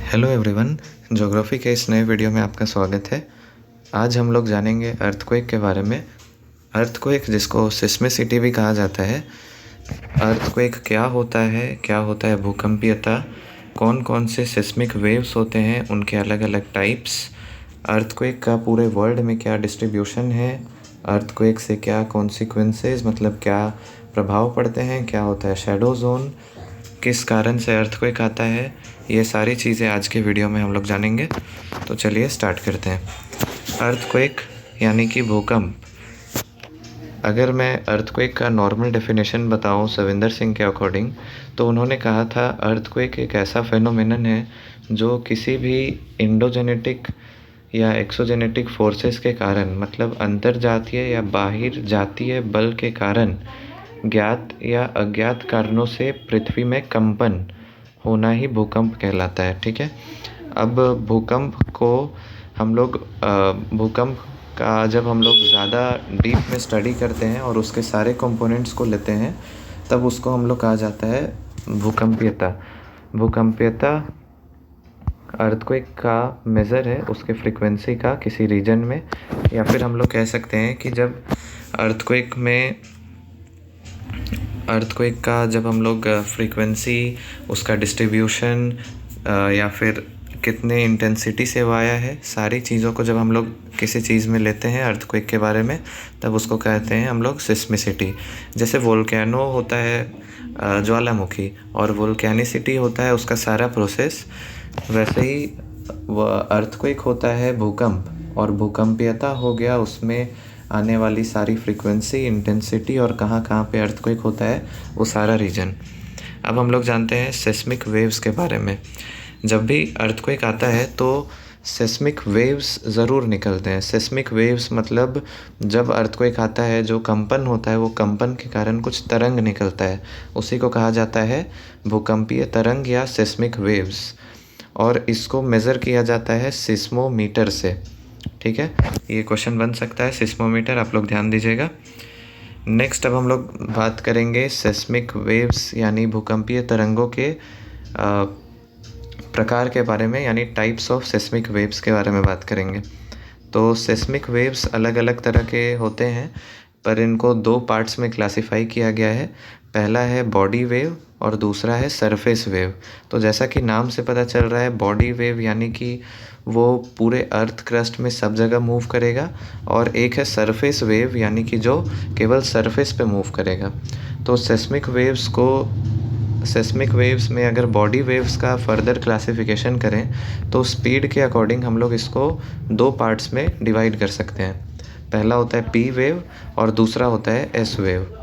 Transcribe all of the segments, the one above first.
Hello everyone, geography के इस नए वीडियो में आपका स्वागत है। आज हम लोग जानेंगे अर्थक्वेक के बारे में। अर्थक्वेक, जिसको सिस्मिसिटी भी कहा जाता है। अर्थक्वेक क्या होता है भूकंपीयता, कौन कौन से सिस्मिक वेव्स होते हैं, उनके अलग अलग टाइप्स, अर्थक्वेक का पूरे वर्ल्ड में क्या डिस्ट्रीब्यूशन है, अर्थक्वेक से क्या कॉन्सिक्वेंसेस मतलब क्या प्रभाव पड़ते हैं, क्या होता है शैडो जोन, किस कारण से अर्थक्वेक आता है, ये सारी चीज़ें आज के वीडियो में हम लोग जानेंगे। तो चलिए स्टार्ट करते हैं। अर्थक्वेक यानी कि भूकंप। अगर मैं अर्थक्वेक का नॉर्मल डेफिनेशन बताऊं सविंदर सिंह के अकॉर्डिंग, तो उन्होंने कहा था अर्थक्वेक एक ऐसा फेनोमेनन है जो किसी भी इंडोजेनेटिक या एक्सोजेनेटिक फोर्सेस के कारण, मतलब अंतर्जातीय या बाहिर जातीय बल के कारण ज्ञात या अज्ञात कारणों से पृथ्वी में कंपन होना ही भूकंप कहलाता है। ठीक है। अब भूकंप का जब हम लोग ज़्यादा डीप में स्टडी करते हैं और उसके सारे कंपोनेंट्स को लेते हैं, तब उसको हम लोग कहा जाता है भूकंपीयता अर्थक्वेक का मेज़र है उसके फ्रीक्वेंसी का किसी रीजन में, या फिर हम लोग कह सकते हैं कि जब अर्थक्वेक का जब हम लोग फ्रीक्वेंसी, उसका डिस्ट्रीब्यूशन या फिर कितने इंटेंसिटी से वो आया है, सारी चीज़ों को जब हम लोग किसी चीज़ में लेते हैं अर्थक्वेक के बारे में, तब उसको कहते हैं हम लोग सिस्मिसिटी। जैसे वोल्केनो होता है ज्वालामुखी, और वोल्केनिसिटी होता है उसका सारा प्रोसेस, वैसे ही अर्थक्वेक होता है भूकंप, और भूकंपीयता हो गया उसमें आने वाली सारी फ्रीक्वेंसी, इंटेंसिटी और कहाँ कहाँ पे अर्थक्वेक होता है वो सारा रीजन। अब हम लोग जानते हैं सेस्मिक वेव्स के बारे में। जब भी अर्थक्वेक आता है तो सेस्मिक वेव्स ज़रूर निकलते हैं। सेस्मिक वेव्स मतलब जब अर्थक्वेक आता है जो कंपन होता है, वो कंपन के कारण कुछ तरंग निकलता है, उसी को कहा जाता है भूकंपीय तरंग या सेस्मिक वेव्स, और इसको मेज़र किया जाता है सिस्मोमीटर से। ठीक है, ये क्वेश्चन बन सकता है सिस्मोमीटर, आप लोग ध्यान दीजिएगा। नेक्स्ट अब हम लोग बात करेंगे सेस्मिक वेव्स यानी भूकंपीय तरंगों के प्रकार के बारे में, यानी टाइप्स ऑफ सेस्मिक वेव्स के बारे में बात करेंगे। तो सेस्मिक वेव्स अलग अलग तरह के होते हैं, पर इनको दो पार्ट्स में क्लासिफाई किया गया है। पहला है बॉडी वेव और दूसरा है सरफेस वेव। तो जैसा कि नाम से पता चल रहा है, बॉडी वेव यानी कि वो पूरे अर्थ क्रस्ट में सब जगह मूव करेगा, और एक है सरफेस वेव यानी कि जो केवल सरफेस पे मूव करेगा। तो सेस्मिक वेव्स में अगर बॉडी वेव्स का फर्दर क्लासिफिकेशन करें तो स्पीड के अकॉर्डिंग हम लोग इसको दो पार्ट्स में डिवाइड कर सकते हैं। पहला होता है पी वेव और दूसरा होता है एस वेव।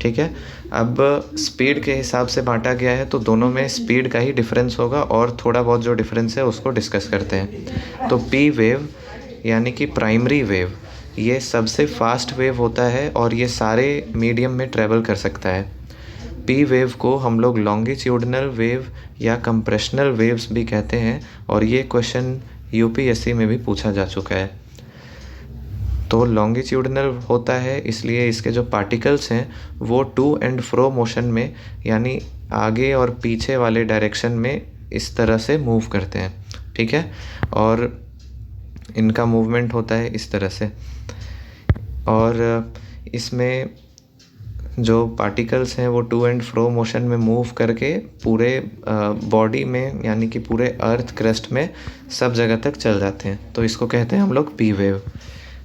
ठीक है। अब स्पीड के हिसाब से बांटा गया है, तो दोनों में स्पीड का ही डिफरेंस होगा, और थोड़ा बहुत जो डिफरेंस है उसको डिस्कस करते हैं। तो पी वेव यानी कि प्राइमरी वेव, ये सबसे फास्ट वेव होता है और ये सारे मीडियम में ट्रेवल कर सकता है। पी वेव को हम लोग लॉन्गिट्यूडनल वेव या कंप्रेशनल वेव्स भी कहते हैं, और ये क्वेश्चन यूपीएससी में भी पूछा जा चुका है। तो लॉन्गिट्यूडनल होता है इसलिए इसके जो पार्टिकल्स हैं वो टू एंड फ्रो मोशन में, यानी आगे और पीछे वाले डायरेक्शन में इस तरह से मूव करते हैं। ठीक है, और इनका मूवमेंट होता है इस तरह से, और इसमें जो पार्टिकल्स हैं वो टू एंड फ्रो मोशन में मूव करके पूरे बॉडी में, यानी कि पूरे अर्थ क्रस्ट में सब जगह तक चल जाते हैं। तो इसको कहते हैं हम लोग पी वेव।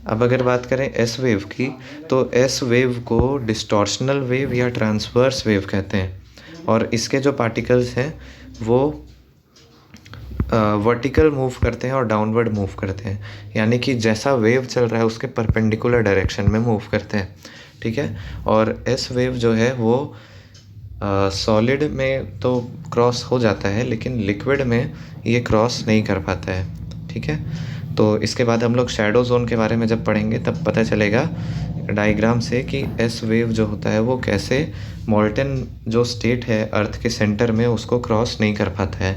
अब अगर बात करें एस वेव की, तो एस वेव को डिस्टॉर्शनल वेव या ट्रांसवर्स वेव कहते हैं, और इसके जो पार्टिकल्स हैं वो वर्टिकल मूव करते हैं और डाउनवर्ड मूव करते हैं, यानी कि जैसा वेव चल रहा है उसके परपेंडिकुलर डायरेक्शन में मूव करते हैं। ठीक है। और एस वेव जो है वो सॉलिड में तो क्रॉस हो जाता है, लेकिन लिक्विड में ये क्रॉस नहीं कर पाता है। ठीक है। तो इसके बाद हम लोग शैडो जोन के बारे में जब पढ़ेंगे तब पता चलेगा डायग्राम से कि एस वेव जो होता है वो कैसे मोल्टन जो स्टेट है अर्थ के सेंटर में उसको क्रॉस नहीं कर पाता है।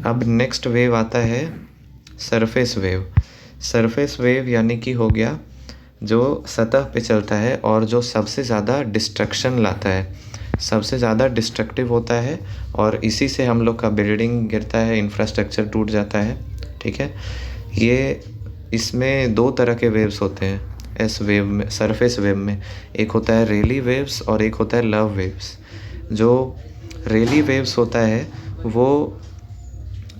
अब नेक्स्ट वेव आता है सरफेस वेव। सरफेस वेव यानी कि हो गया जो सतह पे चलता है और जो सबसे ज़्यादा डिस्ट्रक्शन लाता है। सबसे ज़्यादा डिस्ट्रक्टिव होता है और इसी से हम लोग का बिल्डिंग गिरता है, इंफ्रास्ट्रक्चर टूट जाता है। ठीक है, ये इसमें दो तरह के वेव्स होते हैं एस वेव में, सरफेस वेव में। एक होता है रेली वेव्स और एक होता है लव वेव्स। जो रेली वेव्स होता है वो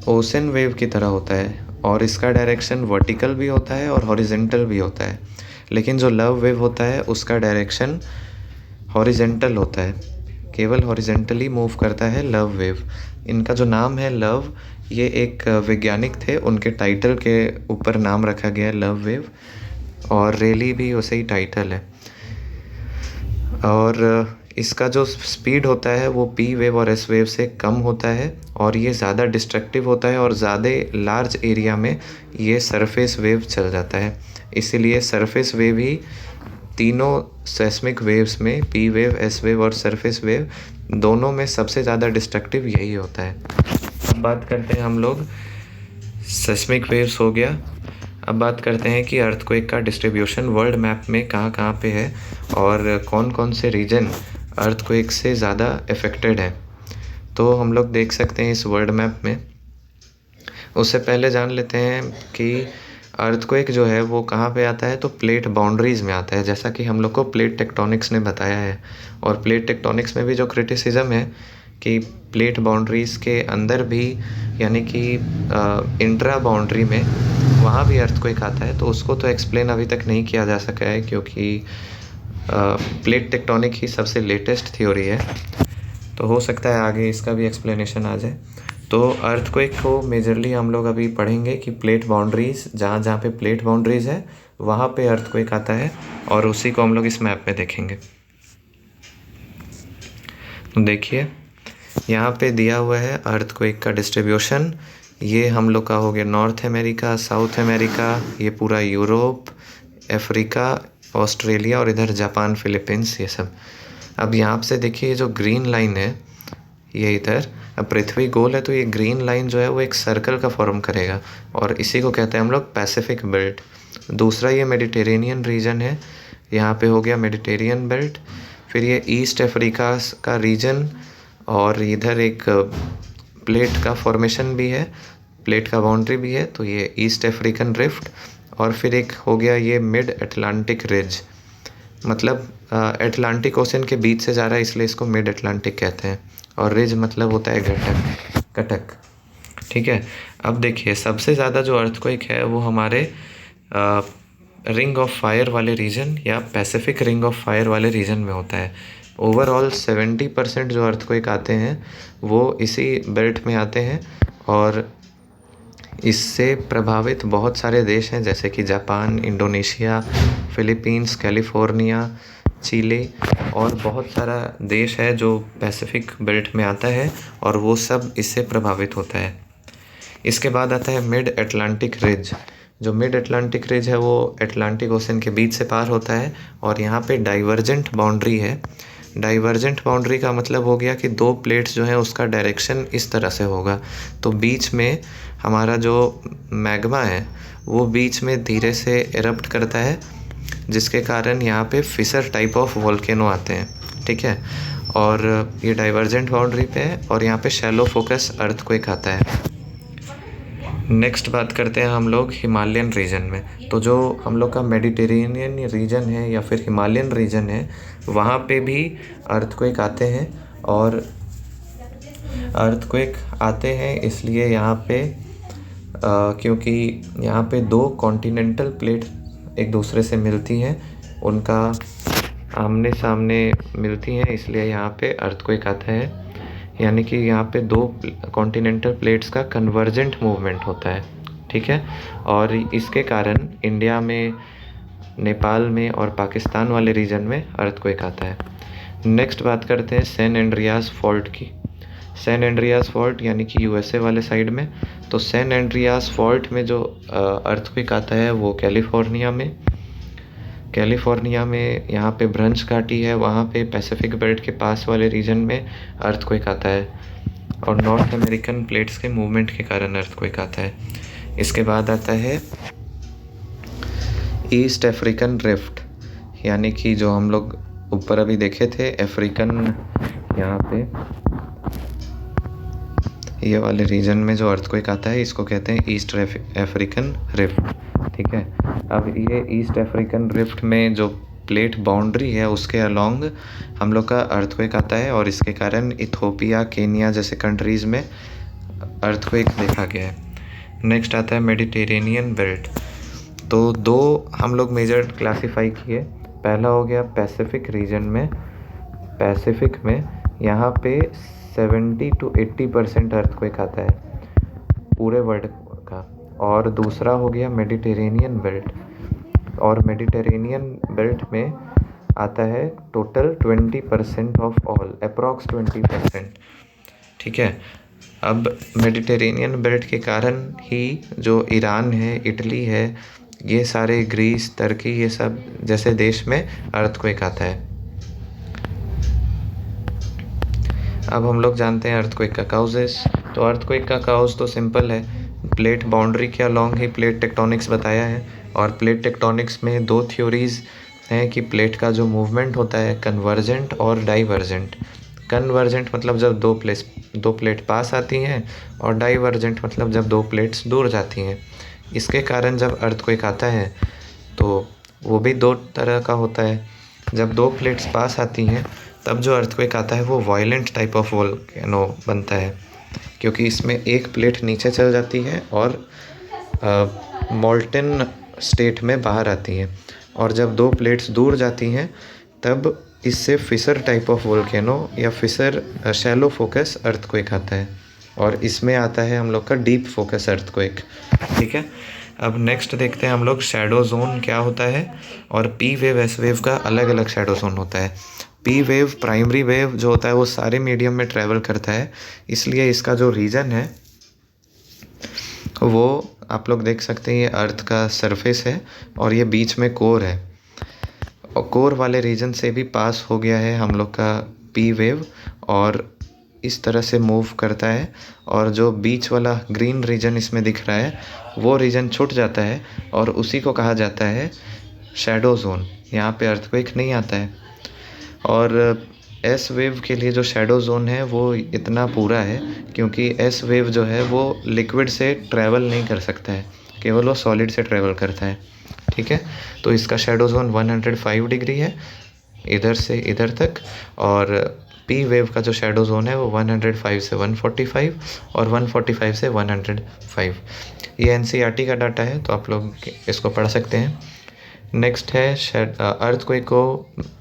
ओशन वेव की तरह होता है और इसका डायरेक्शन वर्टिकल भी होता है और हॉरिजेंटल भी होता है। लेकिन जो लव वेव होता है उसका डायरेक्शन हॉरिजेंटल होता है, केवल हॉरिजेंटली मूव करता है लव वेव। इनका जो नाम है लव, ये एक वैज्ञानिक थे, उनके टाइटल के ऊपर नाम रखा गया है लव वेव, और रेली भी वैसे ही टाइटल है। और इसका जो स्पीड होता है वो पी वेव और एस वेव से कम होता है और ये ज़्यादा डिस्ट्रक्टिव होता है और ज़्यादा लार्ज एरिया में ये सरफेस वेव चल जाता है। इसीलिए सरफेस वेव ही तीनों सेस्मिक वेव्स में, पी वेव, एस वेव और सरफेस वेव, दोनों में सबसे ज़्यादा डिस्ट्रक्टिव यही होता है। अब बात करते हैं हम लोग, सेस्मिक वेव्स हो गया। अब बात करते हैं कि अर्थक्वेक का डिस्ट्रीब्यूशन वर्ल्ड मैप में कहाँ कहाँ पे है और कौन कौन से रीजन अर्थक्वेक से ज़्यादा अफेक्टेड है। तो हम लोग देख सकते हैं इस वर्ल्ड मैप में। उससे पहले जान लेते हैं कि अर्थक्वेक जो है वो कहाँ पे आता है, तो प्लेट बाउंड्रीज़ में आता है, जैसा कि हम लोग को प्लेट टेक्टोनिक्स ने बताया है। और प्लेट टेक्टोनिक्स में भी जो क्रिटिसिज्म है कि प्लेट बाउंड्रीज़ के अंदर भी, यानी कि इंट्रा बाउंड्री में, वहाँ भी अर्थक्वेक आता है, तो उसको तो एक्सप्लेन अभी तक नहीं किया जा सका है क्योंकि प्लेट टेक्टोनिक ही सबसे लेटेस्ट थ्योरी है। तो हो सकता है आगे इसका भी एक्सप्लेनेशन आ जाए। तो अर्थक्वेक को मेजरली हम लोग अभी पढ़ेंगे कि प्लेट बाउंड्रीज़, जहाँ जहाँ पे प्लेट बाउंड्रीज़ है वहाँ पे अर्थक्वेक आता है और उसी को हम लोग इस मैप में देखेंगे। तो देखिए यहाँ पे दिया हुआ है अर्थक्वेक का डिस्ट्रीब्यूशन। ये हम लोग का हो गया नॉर्थ अमेरिका, साउथ अमेरिका, ये पूरा यूरोप, अफ्रीका, ऑस्ट्रेलिया और इधर जापान, फिलीपींस, ये सब। अब यहाँ से देखिए जो ग्रीन लाइन है ये इधर, अब पृथ्वी गोल है तो ये ग्रीन लाइन जो है वो एक सर्कल का फॉर्म करेगा और इसी को कहते हैं हम लोग पैसिफिक बेल्ट। दूसरा ये मेडिटेरेनियन रीजन है, यहाँ पे हो गया मेडिटेरियन बेल्ट। फिर ये ईस्ट अफ्रीका का रीजन और इधर एक प्लेट का फॉर्मेशन भी है, प्लेट का बाउंड्री भी है, तो ये ईस्ट अफ्रीकन रिफ्ट। और फिर एक हो गया ये मिड अटलांटिक रिज, मतलब अटलांटिक ओशन के बीच से जा रहा है इसलिए इसको मिड अटलांटिक कहते हैं। और रिज मतलब होता है घटक, कटक। ठीक है, अब देखिए सबसे ज़्यादा जो अर्थक्वेक है वो हमारे रिंग ऑफ फायर वाले रीजन या पैसिफिक रिंग ऑफ फायर वाले रीजन में होता है। ओवरऑल 70% जो अर्थक्वेक आते हैं वो इसी बेल्ट में आते हैं और इससे प्रभावित बहुत सारे देश हैं जैसे कि Japan, Indonesia, Philippines, California, Chile और बहुत सारा देश है जो पैसिफिक बेल्ट में आता है और वो सब इससे प्रभावित होता है। इसके बाद आता है मिड अटलांटिक रिज। जो मिड अटलांटिक रिज है वो अटलांटिक ओशन के बीच से पार होता है और यहाँ पे डाइवर्जेंट बाउंड्री है। डाइवर्जेंट बाउंड्री का मतलब हो गया कि दो प्लेट्स जो हैं उसका डायरेक्शन इस तरह से होगा, तो बीच में हमारा जो मैग्मा है वो बीच में धीरे से इरप्ट करता है जिसके कारण यहाँ पे फिशर टाइप ऑफ वोल्केनो आते हैं। ठीक है, और ये डाइवर्जेंट बाउंड्री पे है और यहाँ पे शैलो फोकस अर्थक्वेक आता है। नेक्स्ट बात करते हैं हम लोग हिमालयन रीजन में। तो जो हम लोग का मेडिटेरेनियन रीजन है या फिर हिमालयन रीजन है वहाँ पे भी अर्थक्वेक आते हैं और अर्थक्वेक आते हैं इसलिए यहाँ पे क्योंकि यहाँ पे दो कॉन्टिनेंटल प्लेट एक दूसरे से मिलती हैं, उनका आमने सामने मिलती हैं, इसलिए यहाँ पे अर्थक्वेक आता है। यानी कि यहाँ पे दो कॉन्टिनेंटल प्लेट्स का कन्वर्जेंट मूवमेंट होता है। ठीक है, और इसके कारण इंडिया में, नेपाल में और पाकिस्तान वाले रीजन में अर्थक्वेक आता है। नेक्स्ट बात करते हैं सैन एंड्रियास फॉल्ट की। सैन एंड्रियास फॉल्ट यानी कि यूएसए वाले साइड में। तो सैन एंड्रियास फॉल्ट में जो अर्थक्वेक आता है वो कैलिफोर्निया में यहाँ पे ब्रंच घाटी है, वहाँ पे पैसिफिक बेल्ट के पास वाले रीजन में अर्थक्वेक आता है और नॉर्थ अमेरिकन प्लेट्स के मूवमेंट के कारण अर्थक्वेक आता है। इसके बाद आता है ईस्ट अफ्रीकन रिफ्ट, यानी कि जो हम लोग ऊपर अभी देखे थे अफ्रीकन यहाँ पे ये वाले रीजन में जो अर्थक्वेक आता है इसको कहते हैं ईस्ट अफ्रीकन रिफ्ट, ठीक है। अब ये ईस्ट अफ्रीकन रिफ्ट में जो प्लेट बाउंड्री है उसके अलोंग हम लोग का अर्थक्वेक आता है और इसके कारण इथोपिया, केनिया जैसे कंट्रीज़ में अर्थक्वेक देखा गया है। नेक्स्ट आता है मेडिटेरेनियन बेल्ट। तो दो हम लोग मेजर क्लासीफाई किए। पहला हो गया पैसिफिक रीजन में, पैसिफिक में यहाँ पे 70 to 80% अर्थक्वेक आता है पूरे वर्ल्ड का। और दूसरा हो गया मेडिटेरेनियन बेल्ट, और मेडिटेरेनियन बेल्ट में आता है टोटल 20% ऑफ ऑल, अप्रॉक्स 20%, ठीक है। अब मेडिटेरेनियन बेल्ट के कारण ही जो ईरान है, इटली है, ये सारे ग्रीस, तुर्की, ये सब जैसे देश में अर्थक्वेक आता है। अब हम लोग जानते हैं अर्थक्वेक का काउजेस। तो अर्थक्वेक का काउज तो सिंपल है, प्लेट बाउंड्री के अलोंग ही प्लेट टेक्टोनिक्स बताया है। और प्लेट टेक्टोनिक्स में दो थ्योरीज हैं कि प्लेट का जो मूवमेंट होता है कन्वर्जेंट और डाइवर्जेंट। कन्वर्जेंट मतलब जब दो प्लेट पास आती हैं, और डाइवर्जेंट मतलब जब दो प्लेट्स दूर जाती हैं। इसके कारण जब अर्थक्वेक आता है तो वो भी दो तरह का होता है। जब दो प्लेट्स पास आती हैं तब जो अर्थक्वेक आता है वो वायलेंट टाइप ऑफ वोल्केनो बनता है, क्योंकि इसमें एक प्लेट नीचे चल जाती है और मोल्टन स्टेट में बाहर आती है। और जब दो प्लेट्स दूर जाती हैं तब इससे फिसर टाइप ऑफ वोल्केनो या फिसर शैलो फोकस अर्थक्वेक आता है, और इसमें आता है हम लोग का डीप फोकस अर्थक्वेक, ठीक है। अब नेक्स्ट देखते हैं हम लोग शैडो जोन क्या होता है, और पी वेव, एस वेव का अलग अलग शैडो जोन होता है। पी वेव, प्राइमरी वेव जो होता है वो सारे मीडियम में ट्रैवल करता है, इसलिए इसका जो रीजन है वो आप लोग देख सकते हैं, ये अर्थ का सरफेस है और ये बीच में कोर है, और कोर वाले रीजन से भी पास हो गया है हम लोग का पी वेव, और इस तरह से मूव करता है। और जो बीच वाला ग्रीन रीजन इसमें दिख रहा है वो रीजन छूट जाता है, और उसी को कहा जाता है शैडो जोन। यहाँ पे अर्थक्वेक नहीं आता है। और एस वेव के लिए जो शैडो जोन है वो इतना पूरा है, क्योंकि एस वेव जो है वो लिक्विड से ट्रैवल नहीं कर सकता है, केवल वो सॉलिड से ट्रैवल करता है, ठीक है। तो इसका शैडो जोन 105 डिग्री है इधर से इधर तक, और पी वेव का जो शैडो जोन है वो 105 से 145 और 145 से 105। ये एनसीईआरटी का डाटा है, तो आप लोग इसको पढ़ सकते हैं। नेक्स्ट है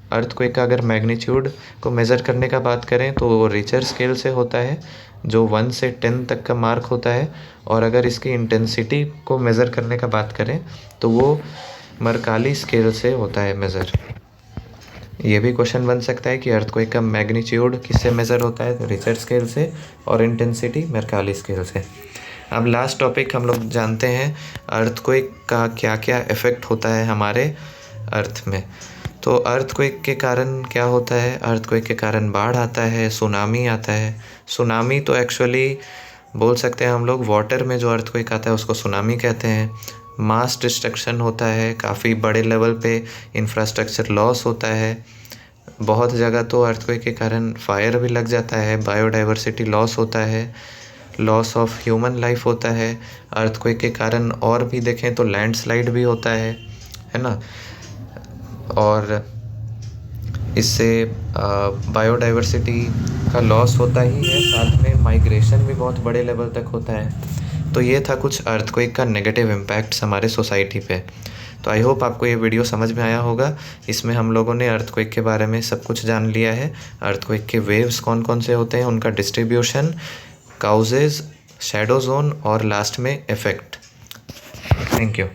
अर्थक्वेक का अगर मैग्नीट्यूड को मेज़र करने का बात करें तो वो रिचर स्केल से होता है, जो 1 से 10 तक का मार्क होता है। और अगर इसकी इंटेंसिटी को मेज़र करने का बात करें तो वो मरकाली स्केल से होता है मेज़र। ये भी क्वेश्चन बन सकता है कि अर्थक्वेक का मैग्नीट्यूड किससे मेज़र होता है, तो रिचर स्केल से, और इंटेंसिटी मरकाली स्केल से। अब लास्ट टॉपिक हम लोग जानते हैं अर्थक्वेक का क्या क्या इफ़ेक्ट होता है हमारे अर्थ में। तो अर्थक्वेक के कारण क्या होता है, अर्थक्वेक के कारण बाढ़ आता है, सुनामी आता है। सुनामी तो एक्चुअली बोल सकते हैं हम लोग, वाटर में जो अर्थक्वेक आता है उसको सुनामी कहते हैं। मास डिस्ट्रक्शन होता है, काफ़ी बड़े लेवल पे इंफ्रास्ट्रक्चर लॉस होता है। बहुत जगह तो अर्थक्वेक के कारण फायर भी लग जाता है, बायोडाइवर्सिटी लॉस होता है, लॉस ऑफ ह्यूमन लाइफ होता है। अर्थक्वेक के कारण और भी देखें तो लैंडस्लाइड भी होता है ना। और इससे बायोडाइवर्सिटी का लॉस होता ही है, साथ में माइग्रेशन भी बहुत बड़े लेवल तक होता है। तो ये था कुछ अर्थक्वेक का नेगेटिव इम्पैक्ट्स हमारे सोसाइटी पे। तो आई होप आपको ये वीडियो समझ में आया होगा। इसमें हम लोगों ने अर्थक्वेक के बारे में सब कुछ जान लिया है, अर्थक्वेक के वेव्स कौन कौन से होते हैं, उनका डिस्ट्रीब्यूशन, काउजेज़, शैडो जोन और लास्ट में इफ़ेक्ट। Thank you.